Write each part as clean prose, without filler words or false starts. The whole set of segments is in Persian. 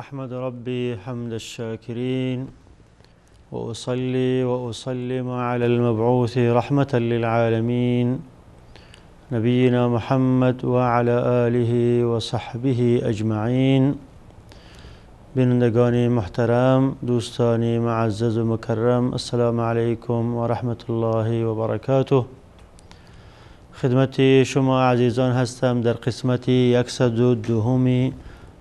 أحمد ربي حمد الشاكرين وأصلي وأسلم على المبعوث رحمة للعالمين نبينا محمد وعلى آله وصحبه أجمعین. بینندگان محترم، دوستان معزز و مکرم، السلام علیکم و رحمت الله و برکاته. خدمت شما عزیزان هستم در قسمت 102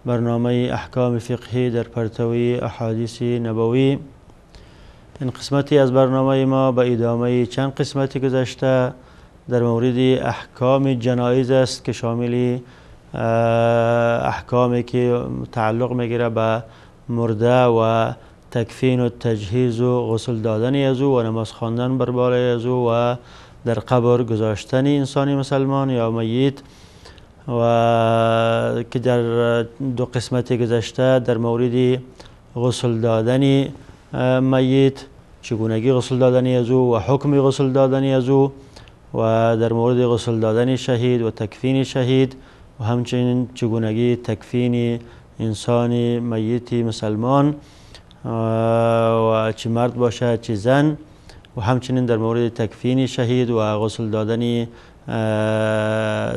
برنامه احکام فقهی در پرتوی احادیث نبوی. این قسمتی از برنامه ما به ادامه چند قسمتی گذشته در مورد احکام جنایز است که شامل احکامی که تعلق میگیره به مرده و تکفین و تجهیز و غسل دادن از او و نماز خواندن بر بالای از او و در قبر گذاشتن انسان مسلمان یا میت، و که در دو قسمت گذشته در مورد غسل دادن میت، چگونگی غسل دادن از او و حکم غسل دادن از او، و در مورد غسل دادن شهید و تکفین شهید و همچنین چگونگی تکفین انسان میت مسلمان و چه مرد باشه چه زن، و همچنین در مورد تکفین شهید و غسل دادن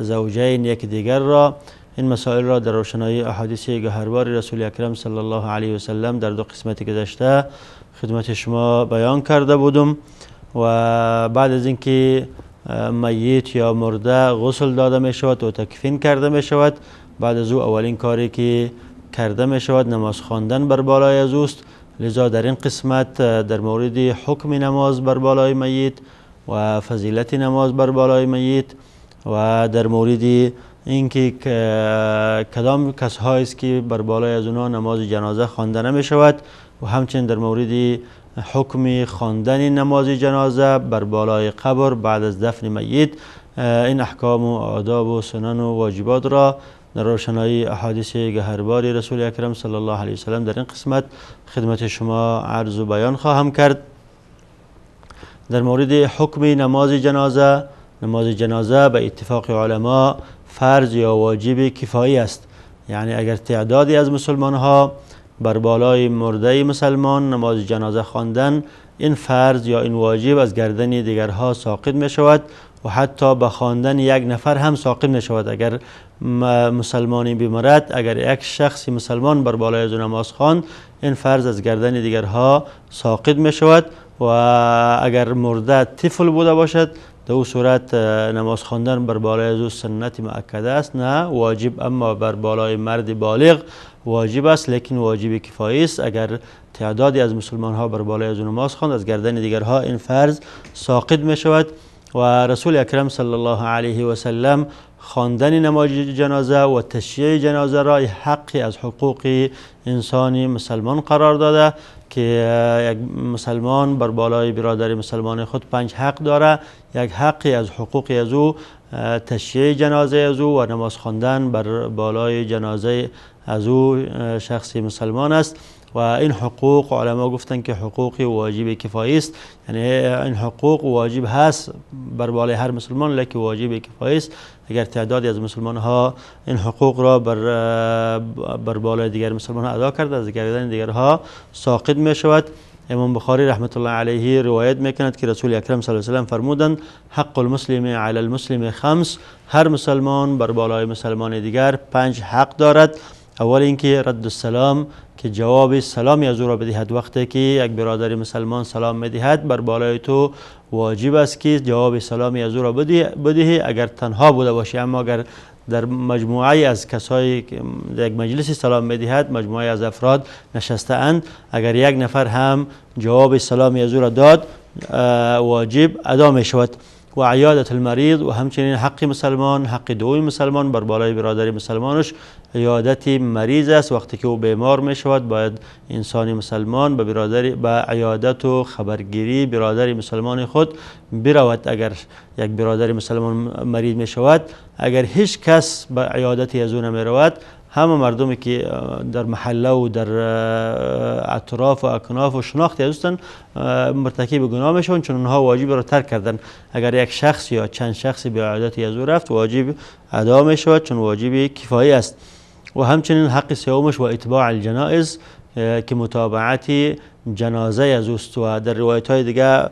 زوجین یک دیگر را. این مسائل را در روشنایی احادیث گوهربار رسول اکرم صلی الله علیه و سلم در دو قسمت گذشته خدمت شما بیان کرده بودم. و بعد از اینکه میت یا مرده غسل داده می شود و تکفین کرده می شود، بعد از او اولین کاری که کرده می شود نماز خواندن بر بالای از اوست. لذا در این قسمت در مورد حکم نماز بر بالای میت و فضیلت نماز بر بالای میت و در مورد اینکه کدام کسایی است که بر بالای از اونها نماز جنازه خوانده نمی شود و همچنین در مورد حکم خواندن نماز جنازه بر بالای قبر بعد از دفن میت، این احکام و آداب و سنن و واجبات را در روشنایی احادیث گوهربار رسول اکرم صلی الله علیه و سلم در این قسمت خدمت شما عرض و بیان خواهم کرد. در مورد حکم نماز جنازه به اتفاق علما فرض یا واجب کفایی است. یعنی اگر تعدادی از مسلمان ها بر بالای مرده مسلمان نماز جنازه خواندن، این فرض یا این واجب از گردن دیگرها ساقط می شود و حتی به خواندن یک نفر هم ساقط می شود. اگر مسلمانی بمیرد، اگر یک شخص مسلمان بر بالای از نماز خواند، این فرض از گردن دیگرها ساقط می شود. و اگر مرده طفل بوده باشد، در او صورت نماز خواندن بر بالای از او سنت مؤکده است، نه واجب، اما بر بالای مرد بالغ واجب است، لیکن واجب کفایی است. اگر تعدادی از مسلمان ها بر بالای از نماز خواند، از گردن دیگرها این فرض ساقط می شود. و رسول اکرم صلی الله علیه و سلم خواندن نماز جنازه و تشییع جنازه را حقی از حقوق انسان مسلمان قرار داده که یک مسلمان بر بالای برادر مسلمان خود 5 حق داره. یک حقی از حقوق از او تشییع جنازه از او و نماز خواندن بر بالای جنازه از او شخص مسلمان است. و این حقوق علما گفتن که حقوق واجب کفایی است، یعنی این حقوق واجب هست بر بالای هر مسلمان، لیکن واجب کفایی است. اگر تعدادی از مسلمان ها این حقوق را بر بالای دیگر مسلمان ها ادا کرده، از گردن دیگرها ساقط می شود. امام بخاری رحمت الله علیه روایت میکند که رسول اکرم صلی الله علیه و سلم فرمودند حق المسلم علی المسلم 5، هر مسلمان بر بالای مسلمان دیگر 5 حق دارد. اول اینکه رد السلام، که جواب سلامی از او را بدهد. وقتی که یک برادر مسلمان سلام میدهد، بر بالای تو واجب است که جواب سلامی از او را بدهی اگر تنها بوده باشی. اما اگر در مجموعه از کسایی که در یک مجلس سلام میدهد، مجموعه از افراد نشسته اند، اگر یک نفر هم جواب سلامی از او را داد، واجب ادا می شود. و عیادت المریض، و همچنین حق مسلمان، حق دوم مسلمان بر بالای برادر مسلمانش عیادت مریض است. وقتی که او بیمار می شود، باید انسان مسلمان به عیادت و خبرگیری برادر مسلمان خود برود. اگر یک برادر مسلمان مریض می شود، اگر هیچ کس به عیادت از او نمی رود، همه مردمی که در محله و در اطراف و اکناف و شناختی هستند مرتکب گناه میشوند، چون اونها واجب را ترک کردن. اگر یک شخص یا چند شخصی به عادت از او رفت، واجب ادا می شود، چون واجب کفایی است. و همچنین حق سومش و اتباع الجنائز که متابعت جنازه از اوست. و در روایت های دیگه،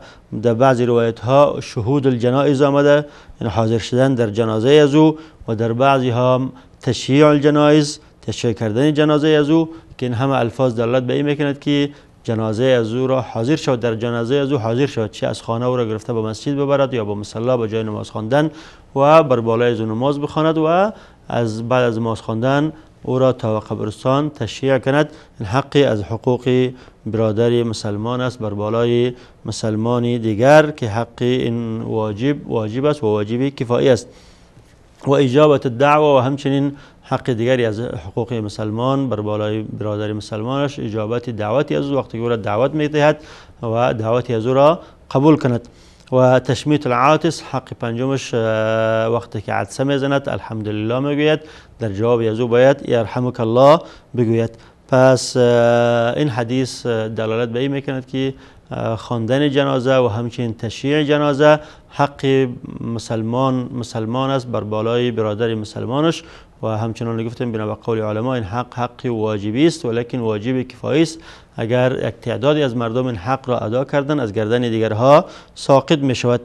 در بعضی روایت ها شهود الجنائز آمده، یعنی حاضر شدن در جنازه از او، و در بعضی ها تشییع الجنائز، تشییع کردن جنازه از او، که این همه الفاظ دلالت به این میکند که جنازه از او را حاضر شود، در جنازه از او حاضر شود، چه از خانه او را گرفته به مسجد ببرد یا به مصلی به جای نماز خواندن و بر بالای از او نماز بخواند و از بعد از نماز خواندن او را تا قبرستان تشییع کند. این حقی از حقوق برادر مسلمان است بر بالای مسلمانی دیگر، که حقی این واجب است و واجبی کفایی است. و اجابت الدعوه، و همچنین حق دیگری از حقوق مسلمان بر بالای برادر مسلمانش اجابت دعوتی از او، وقتی او را دعوت میدهد و دعوتی از او را قبول کند. و تشمیت العاطس، حق پنجمش وقتی که عطسه میزند الحمدلله میگوید، در جواب از او باید یرحمک الله بگوید. پس این حدیث دلالت به این میکند که خواندن جنازه و همچنین تشییع جنازه حق مسلمان است بر بالای برادر مسلمانش. و همچنان گفتیم بنا به قول علما این حق واجبی است، ولیکن واجب کفایی است. اگر یک تعدادی از مردم این حق را ادا کردن، از گردن دیگرها ساقط می شود.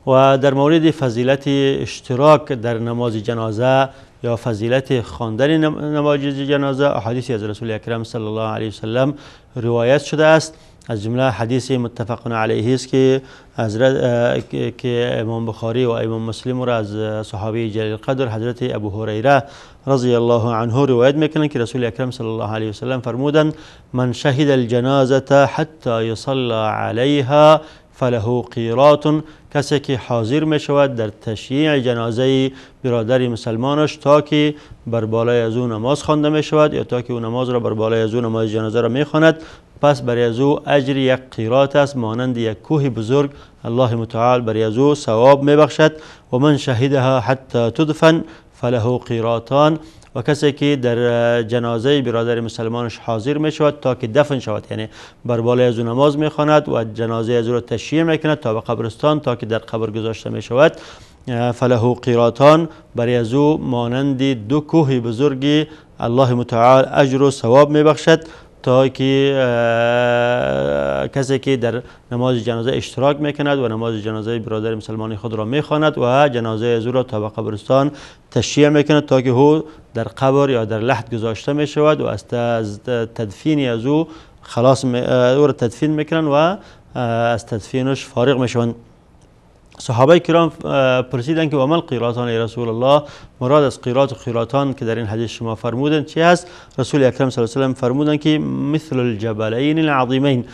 و در مورد فضیلت اشتراک در نماز جنازه یا فضیلت خواندن نماز جنازه، احادیثی از رسول اکرم صلی الله علیه وسلم روایت شده است. از جمله حدیث متفق علیه است که امام بخاری و امام مسلم را از صحابی جلیل قدر حضرت ابو هریره رضی الله عنه روایت میکنند که رسول اکرم صلی الله علیه وسلم فرمودند: من شهد الجنازه حتی یصلی علیها فله قیرات. کسی که حاضر می شود در تشییع جنازه برادر مسلمانش تا که بر بالای از او نماز خوانده می شود یا تا که او نماز را بر بالای از او نماز جنازه را می خواند، پس برای از او اجر یک قیرات است، مانند یک کوه بزرگ. الله متعال برای از او ثواب می بخشد. و من شهدها حتی تدفن فله قیراتان. و کسی که در جنازه برادر مسلمانش حاضر می شود تا که دفن شود، یعنی بر بالای از او نماز می خواند و جنازه از او را تشییع می کند تا به قبرستان، تا که در قبر گذاشته می شود، فله قیراتان، برای از او مانند دو کوه بزرگی الله متعال اجر و ثواب می بخشد. تا که کسی که در نماز جنازه اشتراک میکند و نماز جنازه برادر مسلمان خود را میخواند و جنازه از او را تا به قبرستان تشییع میکند تا که او در قبر یا در لحد گذاشته میشود و از تدفین از او خلاص او را تدفین میکنند و از تدفینش فارغ میشوند. صحابه کرام پرسیدند که و ما القیراتان ای رسول الله، مراد از قیرات و قیراتان که در این حدیث شما فرمودند چی هست؟ رسول اکرم صلی الله علیه و سلم فرمودند که مثل الجبلین العظیمین.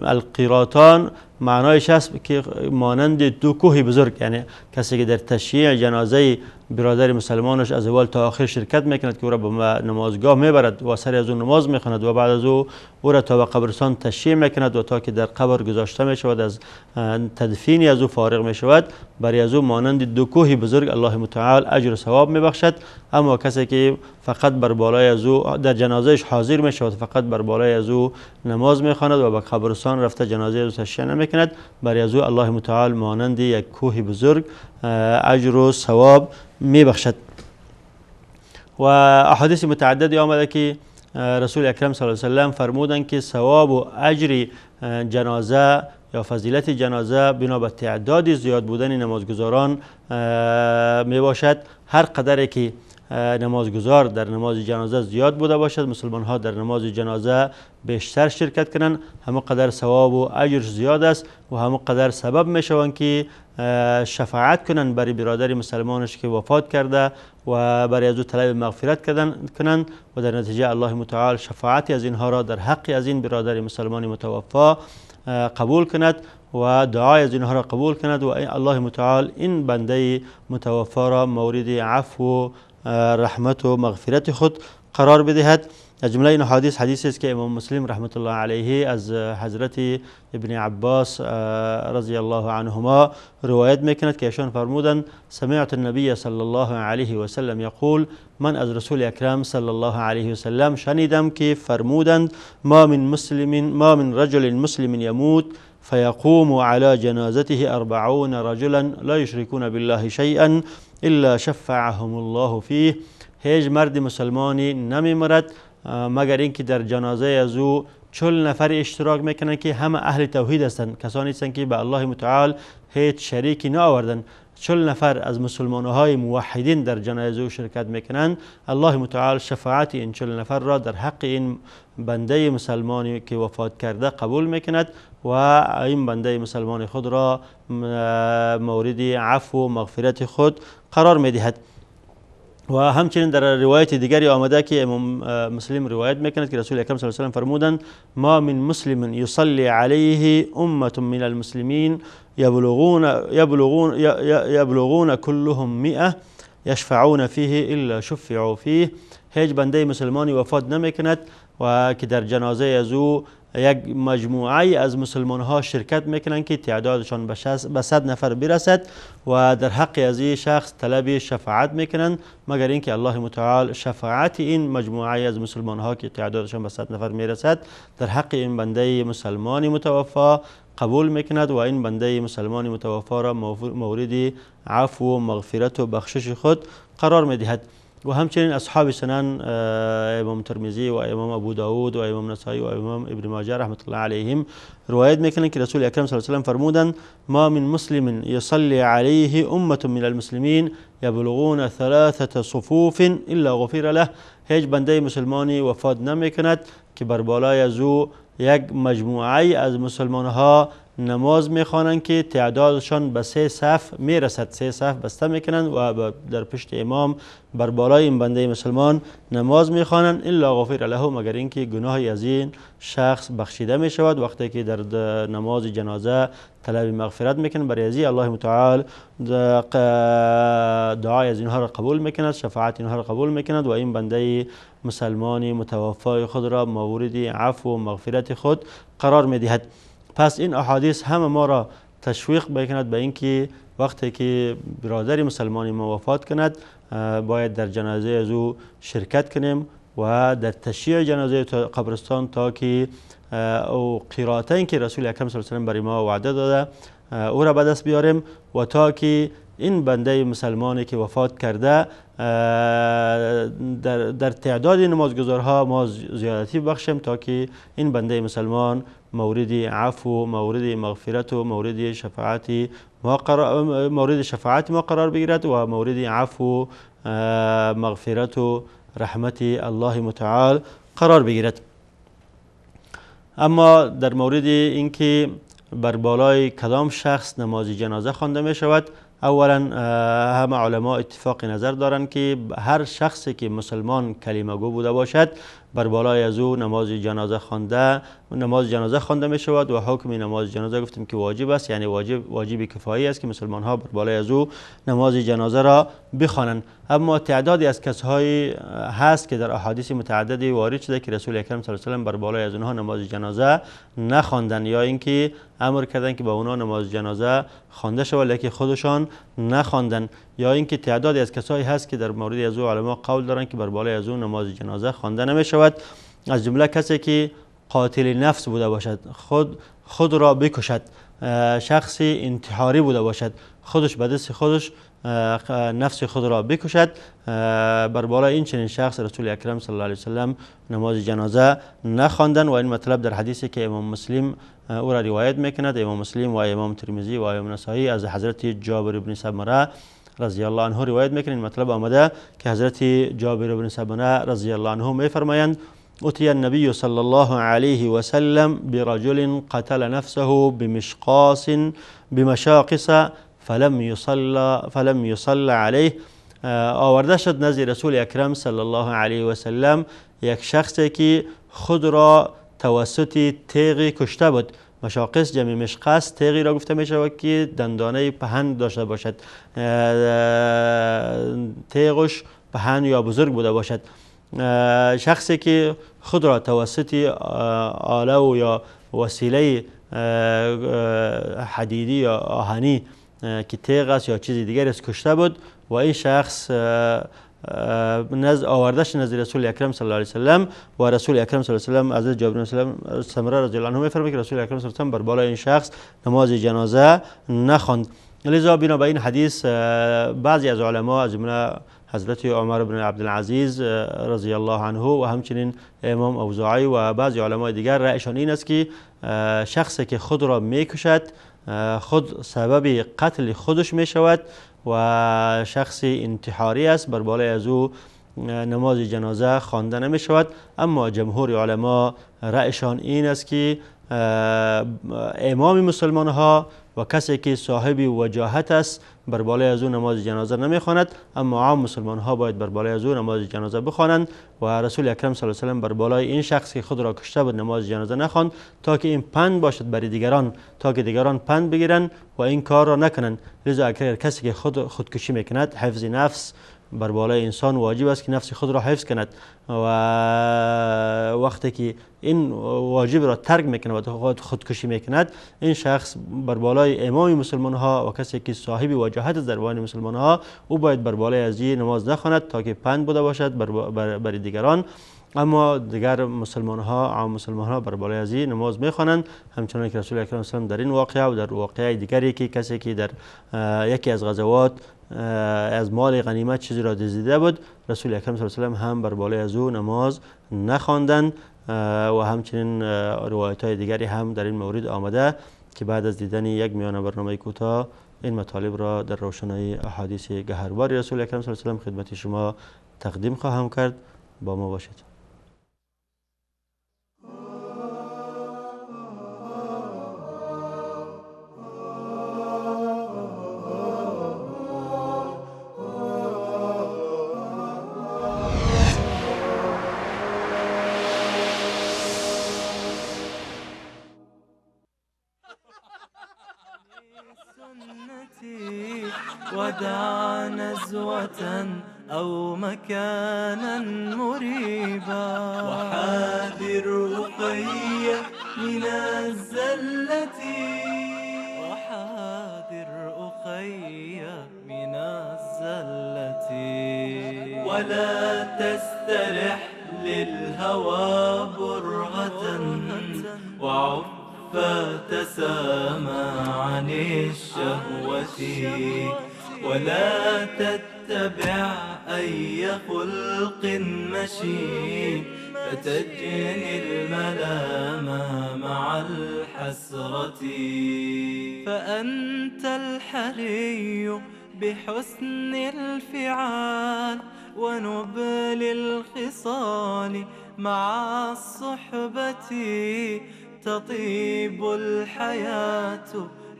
القیراتان معنایش است که مانند دو کوه بزرگ، یعنی کسی که در تشییع جنازه برادر مسلمانش از اول تا آخر شرکت میکند که او را به نمازگاه میبرد و سر از او نماز میخواند و بعد از او را تا به قبرستان تشییع میکند و تا که در قبر گذاشته میشود از تدفین از او فارغ میشود، برای از او مانند دو کوه بزرگ الله متعال اجر و ثواب میبخشد. اما کسی که فقط بر بالای از او در جنازهش حاضر میشود، فقط بر بالای از او نماز میخواند و به قبرستان رفته جنازه از او تشییع نمیکند، برای از او الله متعال مانند یک کوه بزرگ اجر و ثواب میبخشد. و احادیث متعددی آمده که رسول اکرم صلی الله علیه و سلم فرمودند که ثواب و اجر جنازه یا فضیلت جنازه بنا به تعداد زیاد بودن نمازگزاران می باشد. هر قدری که نمازگزار در نماز جنازه زیاد بوده باشد، مسلمان ها در نماز جنازه بیشتر شرکت کنند، همه قدر ثواب و اجر زیاد است و همه قدر سبب می شوند که شفاعت کنند برای برادر مسلمانش که وفات کرده و برای از او طلب مغفرت کنند و در نتیجه الله متعال شفاعتی از اینها را در حق از این برادر مسلمان متوفا قبول کند و دعای از اینها را قبول کند و الله متعال این بنده متوفا را مورد عفو و رحمت و مغفرت خود قرار بدهد. از جمله این حدیثی است که امام مسلم رحمت الله علیه از حضرت ابن عباس رضی الله عنهما روایت میکند که ایشان فرمودند: سمعت النبی صلی الله علیه و سلم یقول، من از رسول اکرم صلی الله علیه و سلم شنیدم که فرمودند: ما من رجل مسلم یموت فيقوم على جنازته 40 رجلا لا يشركون بالله شيئا إلا شفعهم الله فيه هیچ مرد مسلمانی نمیمرد مگر اینکه در جنازه از او 40 نفر اشتراک میکنن که همه اهل توحید هستند، کسانی هستند که به الله متعال هیچ شریکی نآوردن. 40 نفر از مسلمان‌های موحدین در جنازه او شرکت میکنند. الله متعال شفاعت این 40 نفر را در حق این بنده مسلمانی که وفات کرده قبول میکند و این بنده مسلمان خود را مورد عفو و مغفرت خود قرار میدهد. و همچنین در روایت دیگری آمده که امام مسلم روایت میکند که رسول اکرم صلی الله علیه و سلم فرمودند ما من مسلم یصلی علیه امة من المسلمین یبلغون كلهم 100 یشفعون فیه الا شفعوا فیه. هیچ بنده مسلمانی وفات نمیکند و که در جنازه از او یک مجموعه از مسلمان ها شرکت میکنند که تعدادشان به 100 نفر برسد و در حق از این شخص طلب شفاعت میکنند مگر اینکه الله متعال شفاعت این مجموعه از مسلمان ها که تعدادشان به 100 نفر میرسد در حق این بنده مسلمان متوفا قبول میکند و این بنده مسلمان متوفا را مورد عفو و مغفرت و بخشش خود قرار میدهد. و همچنین اصحاب سنن امام ترمذی و امام ابو داود و امام نسائی و امام ابن ماجه رحمت الله علیهم روایت میکنند که رسول اکرم صلی الله علیه و سلم فرمودند ما من مسلم یصلی علیه امة من المسلمین یبلغون 3 صفوف الا غفر له. هیچ بنده مسلمانی وفات نمیکند که بر بالای از او یک مجموعه از مسلمان ها نماز میخوانند که تعدادشان به 3 صف میرسد. 3 صف بسته میکنند و در پشت امام بر بالای این بنده مسلمان نماز میخوانند الا غفر له، مگر اینکه گناهی از این شخص بخشیده می شود. وقتی که در نماز جنازه طلب مغفرت میکنند برای ازی الله متعال دعای از اینها را قبول میکند، شفاعت اینها را قبول میکند و این بنده مسلمانی متوفای خود را مورد عفو و مغفرت خود قرار میدهد. پس این احادیث همه ما را تشویق میکند به اینکه وقتی که برادر مسلمانی ما وفات کند باید در جنازه از او شرکت کنیم و در تشییع جنازه قبرستان تا که او قراتین که رسول اکرم صلی الله علیه و سلم برای ما وعده داده او را به دست بیاریم و تا که این بنده مسلمانی که وفات کرده در تعداد نمازگزارها ما زیادتی بخشیم تا که این بنده مسلمان مورد عفو، مورد مغفرت و مورد شفاعت ما قرار بگیرد و مورد عفو، مغفرت و رحمت الله متعال قرار بگیرد. اما در مورد اینکه بر بالای کدام شخص نماز جنازه خوانده می شود، اولا همه علما اتفاق نظر دارند که هر شخصی که مسلمان کلمه گو بوده باشد بر بالای از او نماز جنازه خوانده می شود و حکم نماز جنازه گفتیم که واجب است، یعنی واجب کفایی است که مسلمان ها بر بالای از او نماز جنازه را بخوانند. اما تعدادی از کسایی هست که در احادیث متعددی وارد شده که رسول اکرم صلی الله علیه و سلم بر بالای از اونها نماز جنازه نخواندند یا اینکه امر کردند که با اونها نماز جنازه خوانده شود لیکن خودشان نخواندند، یا اینکه تعدادی از کسایی هست که در مورد از او علما قول دارند که بر بالای از او نماز جنازه خوانده نمی شود. از جمله کسی که قاتل نفس بوده باشد، خود را بکشد، شخصی انتحاری بوده باشد، خودش به دست خودش نفس خود را بکشد، بر بالای این چنین شخص رسول اکرم صلی الله علیه و سلم نماز جنازه نخواندند و این مطلب در حدیثی که امام مسلم او را روایت میکند، امام مسلم و امام ترمذی و امام نسائی از حضرت جابر بن سمره رضی الله عنه روایت میکنند. این مطلب آمده که حضرت جابر بن سمره رضی الله عنه میفرمایند اتي النبي صلى الله عليه وسلم برجل قتل نفسه بمشاقص فلم يصلى عليه. آورده شد نزد رسول اکرم صلی الله علیه و سلم یک شخصی که خود را توسط تیغی کشته بود. مشاقص جمع مشقص تیغی را گفته می شود که دندانه پهن داشته باشد، تیغش پهن یا بزرگ بوده باشد. شخصی که خود را توسط آله یا وسیله حدیدی یا آهنی که تیغ است یا چیزی دیگر است کشته بود و این شخص آوردش نزد رسول اکرم صلی الله علیه و سلم و رسول اکرم صلی الله علیه و سلم از جابر بن سمره رضی الله عنه میفرماید که رسول اکرم صلی الله علیه و سلم بر بالای این شخص نماز جنازه نخواند. لذا بنا به این حدیث بعضی از علما از جمله حضرت عمر بن عبدالعزیز رضی الله عنه و همچنین امام اوزاعی و بعضی علمای دیگر رأیشان این است که شخصی که خود را میکشد خود سبب قتل خودش می شود و شخصی انتحاری است، بر بالای از او نماز جنازه خوانده نمی شود. اما جمهور علما رأیشان این است که امام مسلمان ها و کسی که صاحب وجاهت است بر بالای از او نماز جنازه نمی خواند، اما عام مسلمان ها باید بر بالای از او نماز جنازه بخوانند و رسول اکرم صلی الله علیه و سلم بر بالای این شخص که خود را کشته بود نماز جنازه نخواند تا که این پند باشد برای دیگران، تا که دیگران پند بگیرند و این کار را نکنند. لذا اگر کسی که خودکشی میکند، حفظ نفس بر بالای انسان واجب است که نفس خود را حفظ کند و وقتی که این واجب را ترک میکند و خودکشی میکند، این شخص بر بالای امام مسلمان ها و کسی که صاحب وجاهت در بین مسلمان ها، او باید بر بالای از این نماز نخواند تا که پند بوده باشد برای دیگران. اما دیگر مسلمان ها، عام مسلمان ها بر بالای از این نماز میخوانند، همچنان که رسول اکرم صلی الله علیه و در این واقعه و در واقعه دیگری که کسی که در یکی از غزوات از مال غنیمت چیزی را دزدیده بود، رسول اکرم صلی الله علیه و هم بر بالای از او نماز نخواندند و همچنین روایت های دیگری هم در این مورد آمده که بعد از دیدن یک میانه برنامه کوتاه این مطالب را در روشنایی احادیث گهربار رسول اکرم صلی الله علیه و خدمت شما تقدیم خواهم کرد. با ما باشید. ودع نزوة أو مكانا مريبا وحاذر أخي من الزلة وحاذر أخي من الزلة ولا تسترح للهوى برهة وعف فتسامى عن الشهوة ولا تتبع أي خلق مشين فتجني الملام مع الحسرة فأنت الحري بحسن الفعال ونبل الخصال مع الصحبة تطيب الحياة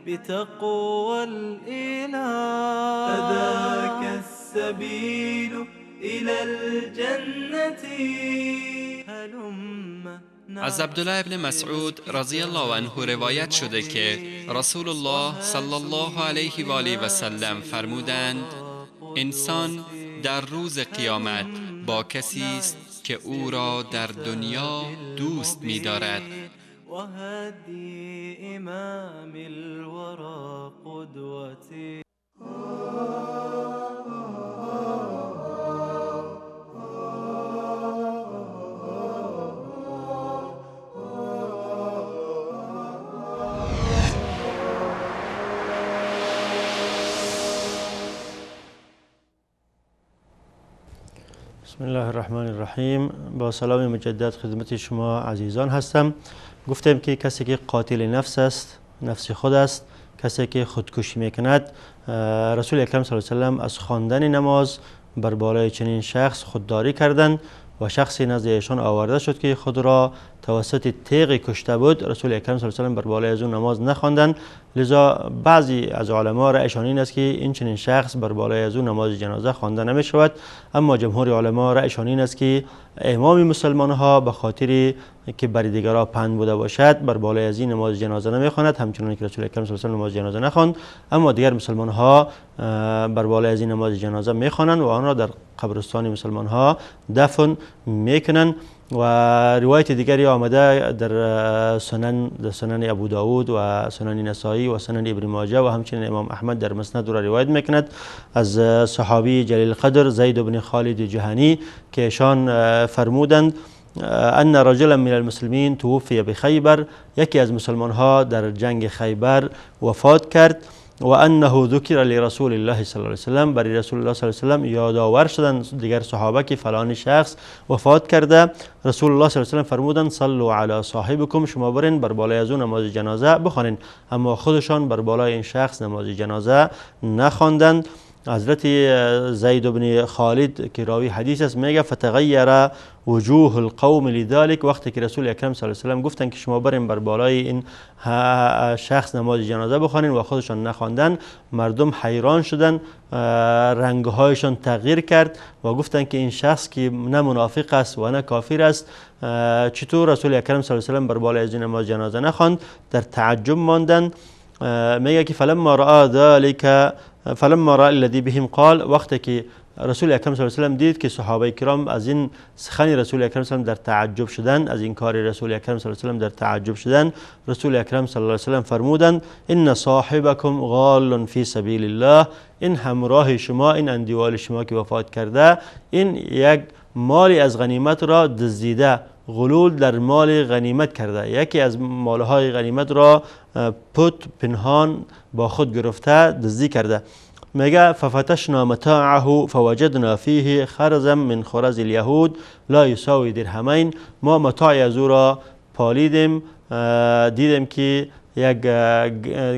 بتقوى الإله فذاك السبيل إلى الجنة هلم. از عبدالله ابن مسعود رضی الله عنه روایت شده که رسول الله صلی الله علیه و آله و سلم فرمودند انسان در روز قیامت با کسی است که او را در دنیا دوست می دارد. وهدي إمام الورى قدوتي بسم الله الرحمن الرحیم. با سلام مجدد خدمت شما عزیزان هستم. گفتم که کسی که قاتل نفس است، نفس خود است، کسی که خودکشی میکند، رسول اکرم صلی الله علیه و سلم از خواندن نماز بر بالای چنین شخص خودداری کردند و شخصی نزد ایشان آورده شد که خود را توسط تیغ کشته بود. رسول اکرم صلی الله علیه و سلم بر بالای از اون نماز نخواندند. لذا بعضی از علما رأیشان این است که این چنین شخص بر بالای از اون نماز جنازه خوانده نمی شود، اما جمهور علما رأیشان این است که امام مسلمان ها به خاطر که برای دیگران پند بوده باشد بر بالای از این نماز جنازه نمی خواند، همچنان که رسول اکرم صلی الله علیه و نماز جنازه نخواند، اما دیگر مسلمان ها بر بالای از این نماز جنازه می خوانند و آن را در قبرستان مسلمان ها دفن می کنند. و روایت دیگری آمده در سنن ابو داود و سنن نسائی و سنن ابن ماجه و همچنین امام احمد در مسند را روایت میکند از صحابی جلیل قدر زید بن خالد جهنی که ایشان فرمودند ان رجلا من المسلمین توفی بخیبر، یکی از مسلمان ها در جنگ خیبر وفات کرد و انه ذکر لرسول الله صلی الله علیه و سلم، برای رسول الله صلی الله علیه و سلم یادآور شدن دیگر صحابه که فلان شخص وفات کرده. رسول الله صلی الله علیه و سلم فرمودند صلوا علی صاحبکم، شما برین بر بالای از اون نماز جنازه بخوانین، اما خودشان بر بالای این شخص نماز جنازه نخواندند. حضرت زید بن خالد که راوی حدیث است میگه فتغیر وجوه القوم لذلك، وقتی که رسول اکرم صلی الله علیه و سلم گفتن که شما برین بر بالای این شخص نماز جنازه بخوانین و خودشان نخواندن، مردم حیران شدن، رنگهایشان تغییر کرد و گفتن که این شخص که نه منافق است و نه کافر است، چطور رسول اکرم صلی الله علیه و سلم بر بالای از این نماز جنازه نخواند؟ در تعجب ماندند. میگه که فلما رأى الذي بهم قال، وقتی که رسول اکرم صلی الله علیه و سلم دید که صحابه کرام از این سخن رسول اکرم صلی الله علیه و سلم در تعجب شدن، از این کار رسول اکرم صلی الله علیه و سلم در تعجب شدن، رسول اکرم صلی الله علیه و سلم فرمودند ان صاحبکم غال فی سبیل الله، این همراه شما، این اندیوال شما که وفات کرده، این یک مالی از غنیمت را دزدیده، غلول در مال غنیمت کرده، یکی از مالهای غنیمت را پنهان با خود گرفته دزدی کرده. میگه ففتشنا متاعه فوجدنا فیه خرزا من خرز الیهود لا یساوی درهمین، ما متاع از او را پالیدیم، دیدیم که یک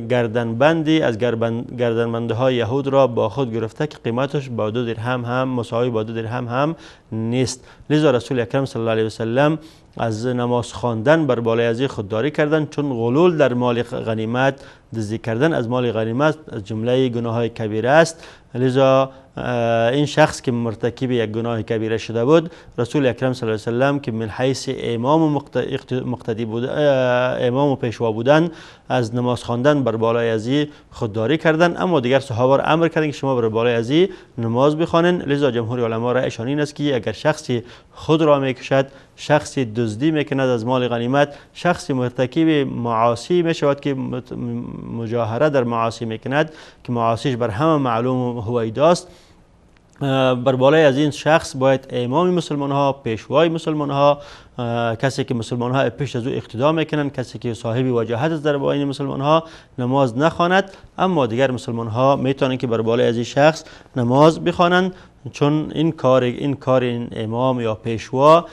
گردنبندی از گردنبنده های یهود را با خود گرفته که قیمتش با 2 درهم هم مساوی با 2 درهم هم نیست. لذا رسول اکرم صلی الله علیه و سلم از نماز خواندن بر بالای از خودداری کردند، چون غلول در مال غنیمت، دزدی کردن از مال غنیمت از جمله گناه های کبیره است. لذا این شخص که مرتکب یک گناه کبیره شده بود، رسول اکرم صلی الله علیه و سلم که من حیث امام و مقتدی بود، امام و پیشوا بودن، از نماز خواندن بر بالای از خودداری کردند، اما دیگر صحابه را امر کردند که شما بر بالای از نماز بخوانید. لذا جمهور علما را اشان این است که اگر شخصی خود را میکشد، شخصی دزدی میکند از مال غنیمت، شخصی مرتکب معاصی میشود که مجاهره در معاصی میکند که معاصیش بر همه معلوم و هویداست، بر بالای از این شخص باید امام مسلمان ها، پیشوای مسلمان ها، کسی که مسلمان ها پیش از او اقتدا میکنند، کسی که صاحب وجاهت است در بین مسلمان ها، نماز نخواند، اما دیگر مسلمان ها میتونند که بر بالای از این شخص نماز بخوانند، چون این کار این امام یا پیشوا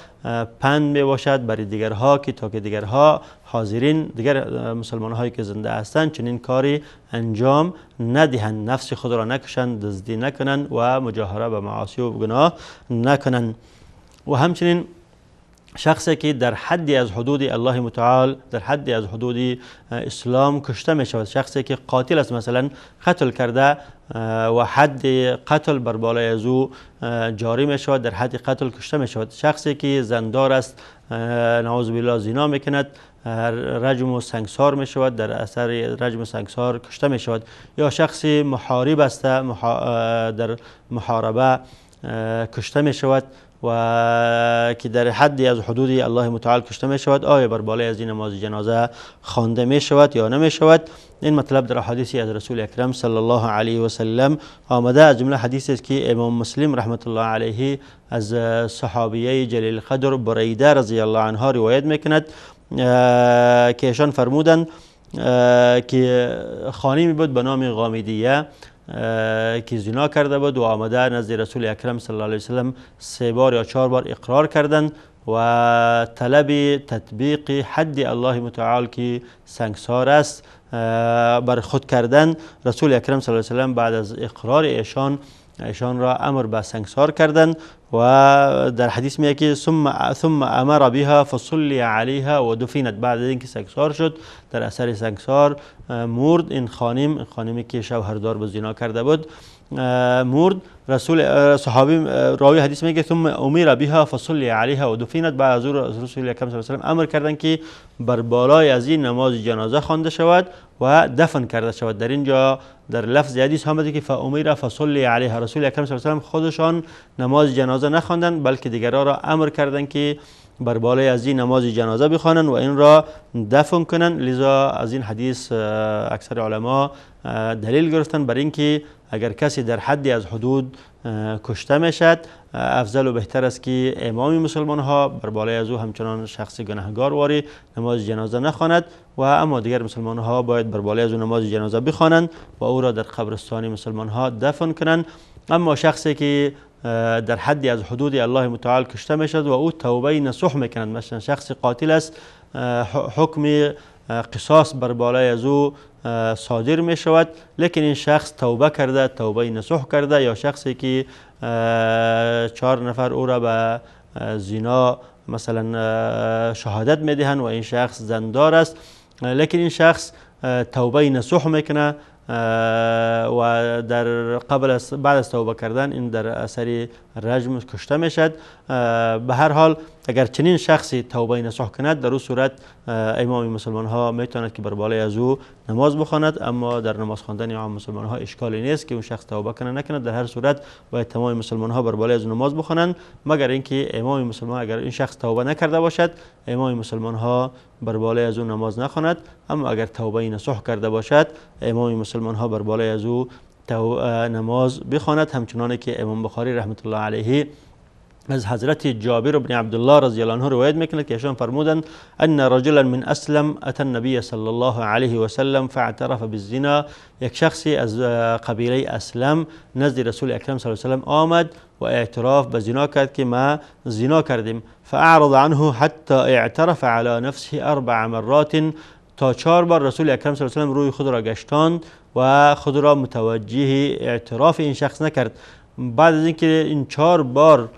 پند می باشد برای دیگرها که تا که دیگرها حاضرین، دیگر مسلمان هایی که زنده هستند، چنین کاری انجام ندهند، نفس خود را نکشند، دزدی نکنند و مجاهره به معاصی و گناه نکنند. و همچنین شخصی که در حدی از حدود الله متعال، در حدی از حدود اسلام کشته می شود، شخصی که قاتل است، مثلا قتل کرده و حد قتل بر بالای از او جاری می شود، در حد قتل کشته می شود. شخصی که زندار است، نعوذ بالله زنا می کند، رجم و سنگسار می شود، در اثر رجم و سنگسار کشته می شود. یا شخصی محارب است، در محاربه کشته می شود و که در حدی از حدود الله متعال کشته می شود، آیا بر بالای از این نماز جنازه خوانده می شود یا نمی شود؟ این مطلب در حدیثی از رسول اکرم صلی الله علیه و سلم آمده. از جمله حدیثی است که امام مسلم رحمت الله علیه از صحابیه جلیل القدر بریده رضی الله عنها روایت میکند که ایشان فرمودند که خانمی بود به نام غامدیه که زنا کرده بود و آمده نزد رسول اکرم صلی الله علیه و سلم 3 بار یا 4 بار اقرار کردند و طلب تطبیق حد الله متعال که سنگسار است بر خود کردن. رسول اکرم صلی الله علیه و سلم بعد از اقرار ایشان را امر به سنگسار کردند و در حدیث میگه که ثم امر بها فصلی علیها و دفنت، بعد از اینکه سنگسار شد در اثر سنگسار مرد. این خانمی که شوهردار به زنا کرده بود مرد. رسول صحابی راوی حدیث میگه ثم امر بها فصلی علیها و دفنت، بعد از رسول اکرم صلی الله علیه و سلم امر کردند که بر بالای از این نماز جنازه خوانده شود و دفن کرده شود. در اینجا در لفظ حدیث آمده که فامر فصلی علیها، رسول اکرم صلی الله علیه و سلم خودشان نماز جنازه نخواندند بلکه دیگران را امر کردند که بر بالای از این نماز جنازه بخوانند و این را دفن کنند. لذا از این حدیث اکثر علما دلیل گرفتن بر اینکه اگر کسی در حدی از حدود کشته میشد، افضل و بهتر است که امام مسلمان ها بر بالای از او همچنان شخص گناهگار واری نماز جنازه نخواند و اما دیگر مسلمان ها باید بر بالای از او نماز جنازه بخوانند و او را در قبرستان مسلمان ها دفن کنند. اما شخصی که در حدی از حدود الله متعال کشته میشد و او توبه نصوح میکنند، مثلا شخص قاتل است، حکم قصاص بر بالای از او صادر می شود، لیکن این شخص توبه کرده، توبه نصوح کرده، یا شخصی که 4 نفر او را به زنا مثلا شهادت می دهند و این شخص زندار است، لیکن این شخص توبه نصوح میکنه و در بعد از توبه کردن این در اثر رجم کشته میشد. به هر حال اگر چنین شخصی توبه نصوح کند، در اون صورت امام مسلمان ها میتواند که بر بالای از او نماز بخواند، اما در نماز خواندن عام مسلمان ها اشکالی نیست که اون شخص توبه کنه نکنه. در هر صورت باید تمام مسلمان ها بر بالای از او نماز بخوانند، مگر اینکه امام مسلمان اگر این شخص توبه نکرده باشد، امام مسلمان ها بر بالای از او نماز نخواند. اما اگر توبه نصوح کرده باشد، امام مسلمان ها بر بالای از او نماز بخواند، همچنانه که امام بخاری رحمت الله علیه از حضرت جابر بن عبدالله رضی الله عنه روایت میکند که ایشان فرمودند ان رجلا من اسلم اتى النبي صلی الله علیه و سلم فاعترف بالزنا. یک شخصی از قبیله اسلم نزد رسول اکرم صلی الله علیه و سلم آمد و اعتراف به زنا کرد که ما زنا کردیم. فاعرض عنه حتى اعترف على نفسه 4 مرات. تا 4 بار رسول اکرم صلی الله علیه و سلم روی خود را گشتاند و خود را متوجه اعتراف این شخص نکرد. بعد از اینکه این 4 بار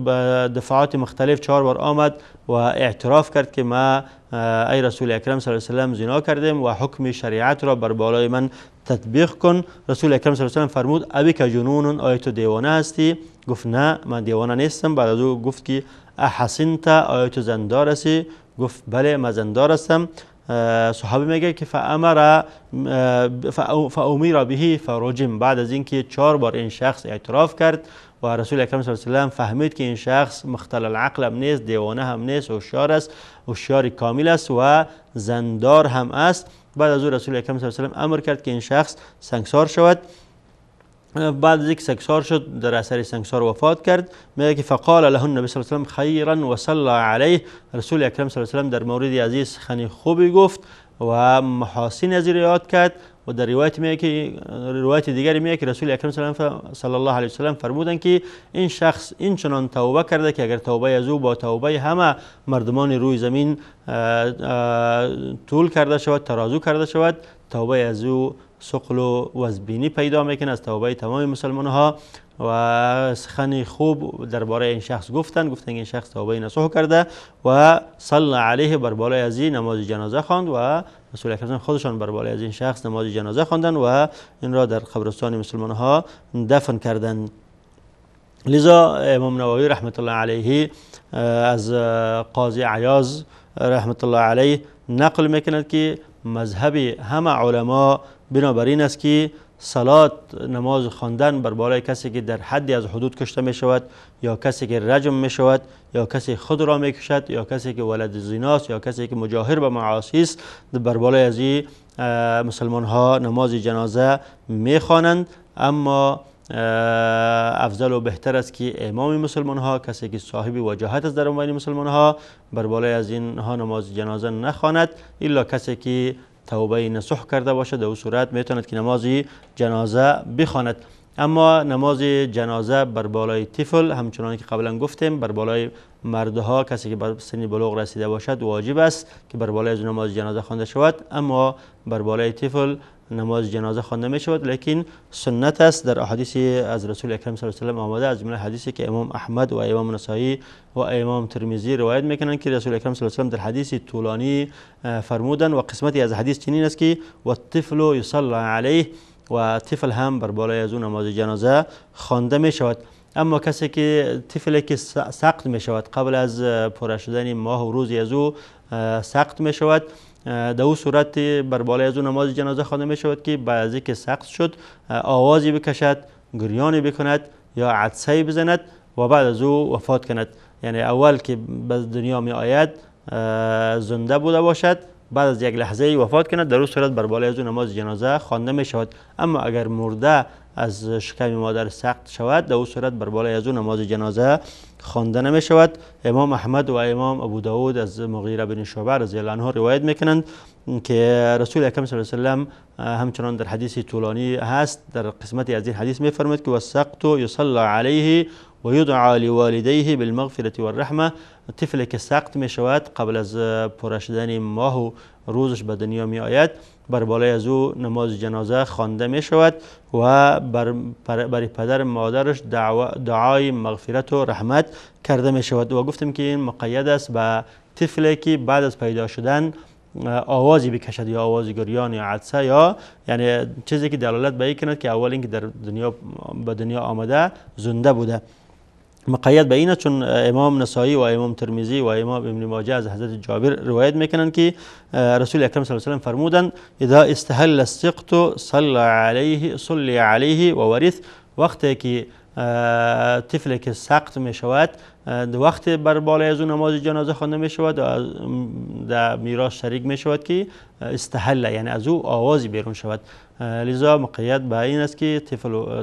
به دفعات مختلف 4 بار آمد و اعتراف کرد که ما ای رسول اکرم صلی الله علیه و سلم زنا کردیم و حکم شریعت را بر بالای من تطبیق کن. رسول اکرم صلی الله علیه و سلم فرمود ابی که جنون، آیا تو دیوانه هستی؟ گفت نه من دیوانه نیستم. بعد از او گفت که احسنت، آیا تو زندار هستی؟ گفت بله من زندار هستم. صحابه میگه که فامر به فرجم. بعد از اینکه 4 بار این شخص اعتراف کرد و رسول اکرم صلی الله علیه و سلم فهمید که این شخص مختل العقل هم نیست، دیوانه هم نیست، هوشیار است، هوشیار کامل است و زندار هم است، بعد از او رسول اکرم صلی الله علیه و سلم امر کرد که این شخص سنگسار شود. بعد از اینکه سنگسار شد در اثر سنگسار وفات کرد. میگه که فقال له النبی صلی الله علیه و سلم خیرا و صلی علیه. رسول اکرم صلی الله علیه و سلم در مورد عزیز سخن خوبی گفت و محاسن از یاد کرد. و در روایت دیگری میگه که رسول اکرم صلی الله علیه و سلم فرمودند که این شخص این چنان توبه کرده که اگر توبه از او با توبه همه مردمان روی زمین طول کرده شود، ترازو کرده شود، توبه از او ثقل و وزبینی پیدا میکنه از توبه تمام مسلمان ها. و سخن خوب درباره این شخص گفتن این شخص توبه نصوح کرده و صلی علیه بر بالای از این نماز جنازه خواند و رسول اکرم خودشان بر بالای از این شخص نماز جنازه خواندند و این را در قبرستان مسلمان ها دفن کردند. لذا امام نووی رحمت الله علیه از قاضی عیاض رحمت الله علیه نقل میکند که مذهب همه علما بنابراین است که صلات نماز خواندن بر بالای کسی که در حدی از حدود کشته می شود، یا کسی که رجم می شود، یا کسی خود را می کشد، یا کسی که ولد زیناست، یا کسی که مجاهر به معاصی است، بر بالای از این مسلمان ها نماز جنازه می خوانند. اما افضل و بهتر است که امام مسلمان ها، کسی که صاحب وجاهت است در بین مسلمان ها، بر بالای از اینها نماز جنازه نخواند الا کسی که توبه نصوح کرده باشد. در او صورت میتواند که نماز جنازه بخواند. اما نماز جنازه بر بالای طفل همچنان که قبلا گفتیم بر بالای مردها، کسی که بر سن بلوغ رسیده باشد واجب است که بر بالای از نماز جنازه خوانده شود، اما بر بالای طفل نماز جنازه خوانده می شود. لیکن سنت است، در احادیث از رسول اکرم صلی الله علیه و آله آمده، از جمله حدیثی که امام احمد و امام نسائی و امام ترمذی روایت میکنند که رسول اکرم صلی الله علیه و آله در حدیث طولانی فرمودند و قسمتی از حدیث چنین است که و الطفل یصلی علیه، و طفل هم بر بالای از اون نماز جنازه خوانده می شود. اما کسی که طفلی که سقط می شود قبل از پوره شدن ماه و روزی از او سقط می شود، در او صورت بر بالای از او نماز جنازه خوانده می شود که بعد از اینکه سقط شد آوازی بکشد، گریانی بکند یا عطسه بزند و بعد از او وفات کند. یعنی اول که به دنیا می آید زنده بوده باشد، بعد از یک لحظه وفات کند، در اون صورت بر بالای از او نماز جنازه خوانده می شود. اما اگر مرده از شکم مادر سقط شود، در اون صورت بر بالای از او نماز جنازه خوانده نمی شود. امام احمد و امام ابو داود از مغیره بن شعبه رضی الله عنه روایت میکنند که رسول اکرم صلی الله علیه و سلم همچنان در حدیث طولانی هست، در قسمتی از این حدیث میفرماید که والسقط یصلی علیه و یدعى لوالدیه بالمغفرة والرحمه. طفلی که سقط می شود قبل از پوره شدن ماه و روزش به دنیا می آید، بر بالای از او نماز جنازه خوانده می شود و بر پدر مادرش دعای مغفرت و رحمت کرده می شود. و گفتیم که این مقید است به طفلی که بعد از پیدا شدن آوازی بکشد، یا آواز گریان یا عطسه، یا یعنی چیزی که دلالت به این کند که اول اینکه در دنیا به دنیا آمده زنده بوده. مقید به اینه چون امام نسائی و امام ترمذی و امام ابن ماجه از حضرت جابر روایت میکنند که رسول اکرم صلی الله علیه و سلم فرمودند اذا استهل السقط صلی علیه و ورث. وقتی که طفلی که سقط می شود، وقت بر بالای از اون نماز جنازه خوانده می شود و در میراث شریک می شود که استحل، یعنی از او آوازی بیرون شود. لذا مقید به این است که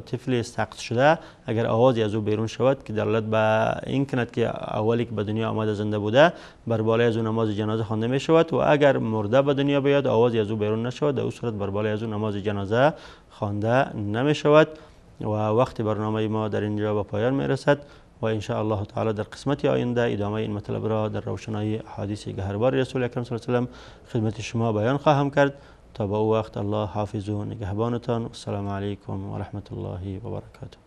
طفل سقط شده اگر آوازی از او بیرون شود که دلالت به این کند که اولی که به دنیا آمده زنده بوده، بر بالای از او نماز جنازه خوانده می شود. و اگر مرده به دنیا بیاد آوازی از او بیرون نشود، در او صورت بر بالای از او نماز جنازه خوانده نمی شود. و وقت برنامه ما در اینجا به پایان می رسد و ان شاء الله تعالی در قسمت آینده ادامه این مطلب را در روشنایی احادیث گهربار رسول اکرم صلی الله علیه و سلم خدمت شما بیان خواهم کرد. تا به او وقت الله حافظ و نگهبانتان. السلام علیکم و رحمت الله و برکاته.